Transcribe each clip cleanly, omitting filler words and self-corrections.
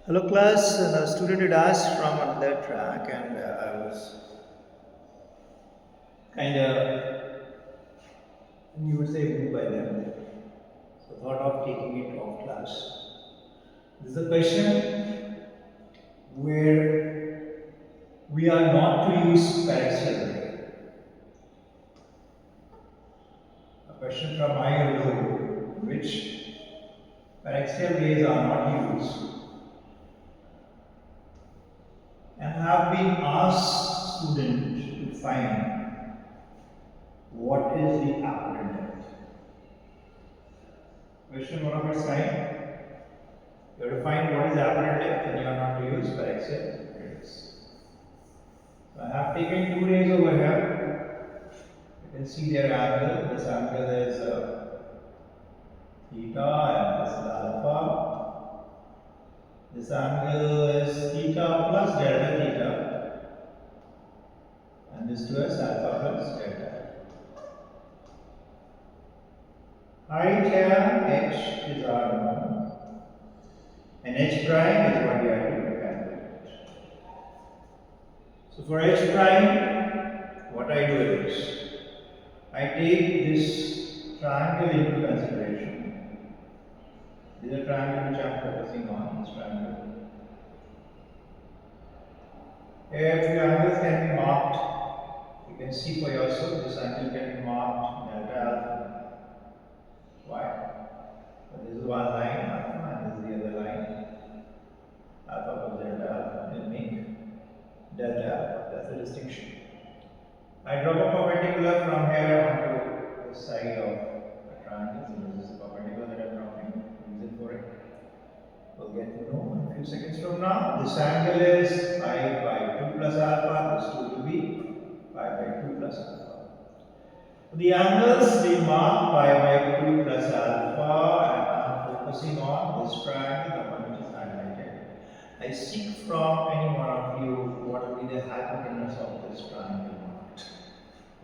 Hello class, the student had asked from another track and I was kind of, you would say, moved by them. So thought of taking it off class. This is a question where we are not to use paraxel ray. A question from IIT, which paraxial rays are not used and have been asked students to find what is the apparent depth. Question one of our side. You have to find what is the apparent depth and you are not to use paraxial rays. So I have taken two rays over here. You can see their angle. This angle is theta and this is alpha. This angle is theta plus delta theta. And this too is alpha plus delta. Height here, h is our known. And h prime is what we are to calculate. So for h prime, what I do is, I take this triangle into consideration. This is a triangle which I am focusing on, this triangle. If the angles can be marked, you can see for yourself, this angle can be marked delta alpha. Why? So this is one line alpha and this is the other line. Alpha plus delta alpha will make delta alpha. That's the distinction. I drop a perpendicular from here onto the side of the triangle. So this is the perpendicular that I am dropping. Reason for it we'll get to know in a few seconds from now. This angle is pi by 2 plus alpha. This 2 will be pi by 2 plus alpha. The angles we mark pi by 2 plus alpha, and I am focusing on this triangle, the one which is highlighted. I seek from any one of you what will be the hypotenuse of this triangle marked.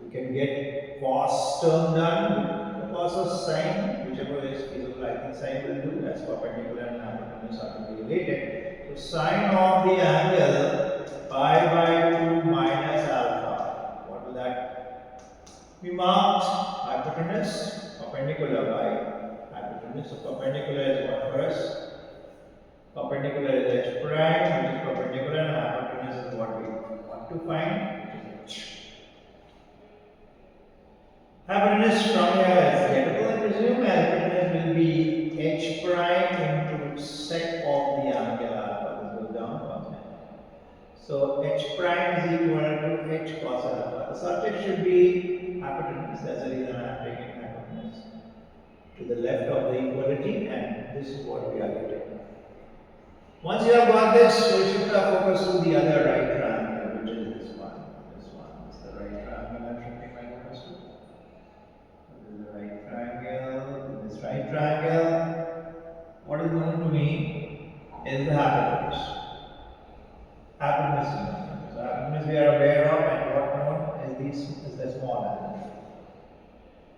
You can get cos term done, the cos or sine, whichever is feasible. I think sine will do, as perpendicular and hypotenuse are to be related. So sine of the angle pi by 2 minus alpha, what will that? We marked hypotenuse perpendicular by hypotenuse. So perpendicular is what for us? Perpendicular is h prime, which is perpendicular, and hypotenuse is what we want to find, which is h. Hypotenuse from here is gettable, I presume. Hypotenuse will be h prime into sec of the angle alpha. This goes down constant. So h prime is equal to h cos alpha. The subject should be hypotenuse. That's the reason I am taking hypotenuse to the left of the equality, and this is what we are getting. Once you have got this, we shift our focus to the other right triangle, which is this one. This one is the right triangle I am shifting my focus to. This is the right triangle. This right triangle, what is known to me is the hypotenuse. Hypotenuse is known. So hypotenuse we are aware of, and what known is the small angle.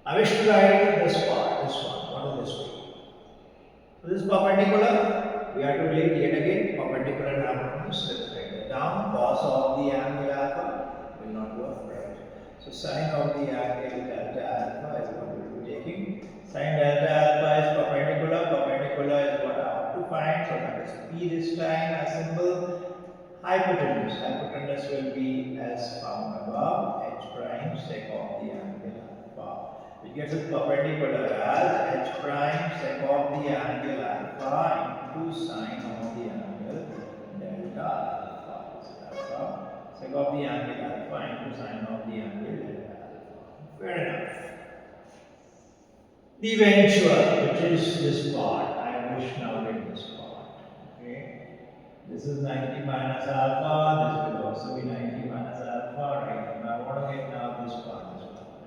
I wish to write this part, this one. What is this one? So this is perpendicular. We have to relate yet again perpendicular and hypotenuse. Let's write that down. Cos of the angle alpha will not work, right? So sine of the angle delta alpha is what we will be taking. Sine delta alpha is perpendicular. Perpendicular is what I have to find. So that is P this time as symbol. Hypotenuse. Hypotenuse will be as found above. H prime sec of the angle alpha. Which gets us perpendicular as h prime sec of the angle alpha into sine of the angle delta alpha. This is alpha. Sec of the angle alpha into sine of the angle delta alpha. Fair enough. The eventual, which is this part, I wish now get this part. Okay. This is 90 minus alpha. This will also be 90 minus alpha. Right. Now I want to get now this part.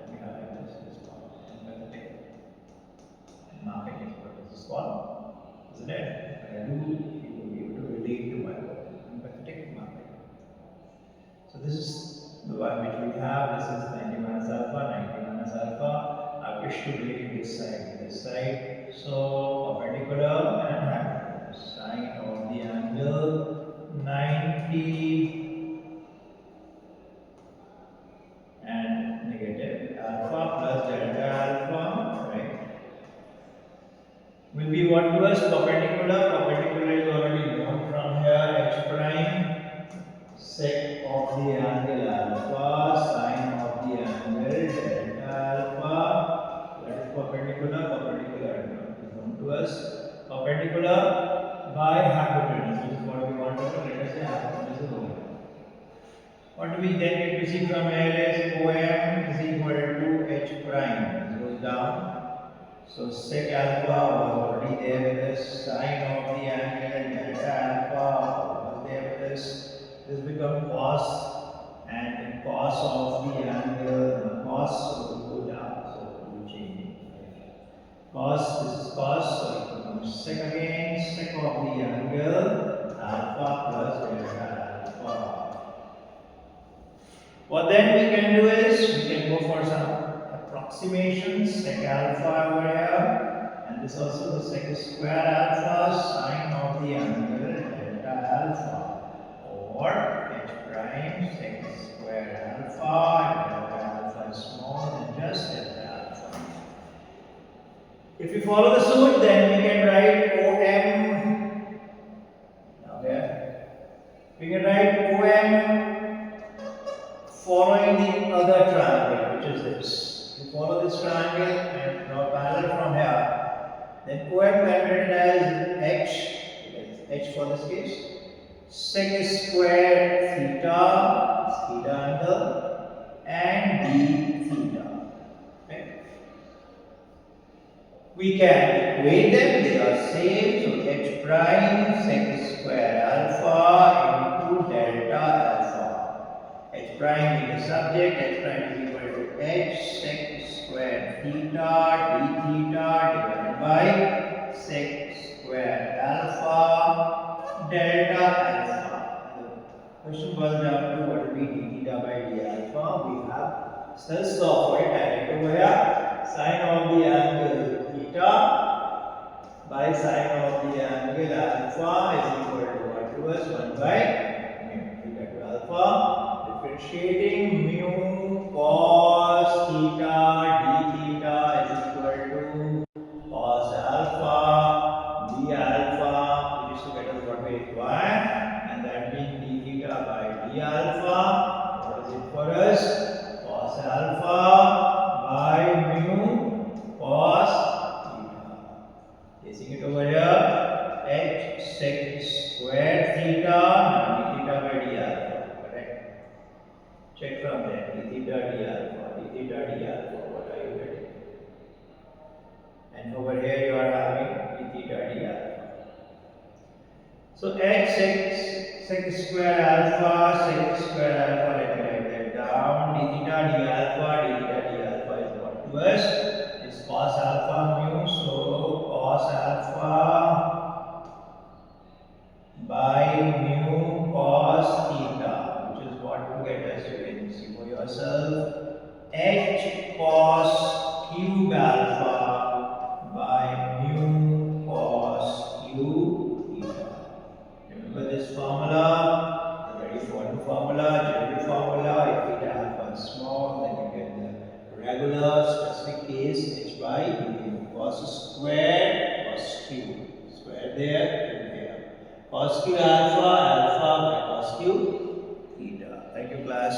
Let me highlight this part. Marking it for this one, isn't it? If I do, you will be able to relate to my work. Empathetic marking. So this is the one which we have. This is 90 minus alpha, 90 minus alpha. I wish to relate this side. So perpendicular and hypotenuse. Sine of the angle what we then get to see from here is OM is equal to H prime. This goes down. So sec alpha was already there with us. Sine of the angle delta alpha was there with us. This becomes cos, and cos of the angle, cos will go down. So it will change. Cos, this is cos, so it becomes sec again. Sec of the angle alpha plus delta alpha. What then we can do is we can go for some approximations. Sec alpha over here, and this also the sec square alpha sine of the angle delta alpha, or H prime sec square alpha. Delta alpha is smaller than just delta alpha. If we follow the suit, then we can write OM. Now here we can write OM following the other triangle, which is this. We follow this triangle and draw parallel from here. Then OM can be written as H for this case, sec square theta, theta angle, and d theta. Okay. We can equate them, they are same, so H prime sec square alpha into delta alpha. H prime being the subject, H prime is equal to H sec square theta d theta divided by sec square alpha delta alpha. The question boils down to what will be d theta by d alpha. We have Snell's law for it, direct over here. Sine of the angle theta by sine of the angle alpha is equal to what to us? 1 by mu theta to alpha. Differentiating mu cos theta d theta is equal to cos alpha d alpha, which is to get us what we require, and that being d theta by d alpha. What is it for us? Cos alpha by mu cos theta. Placing it over here, H sec square theta, now d theta by d alpha. Check from there, d theta d alpha, what are you getting? And over here you are having d theta d alpha. So H sec square alpha, let me write that down. D theta d alpha is what to us? It's cos alpha mu, so cos alpha by mu cos theta, which is what to get us. You can see for yourself. H cos cube alpha by mu cos cube theta. Remember this formula, the very important formula, general formula. If theta alpha is small, then you get the regular specific case H by mu cos square cos cube. Square there, cube here. Cos cube alpha by cos cube theta. Thank you, class.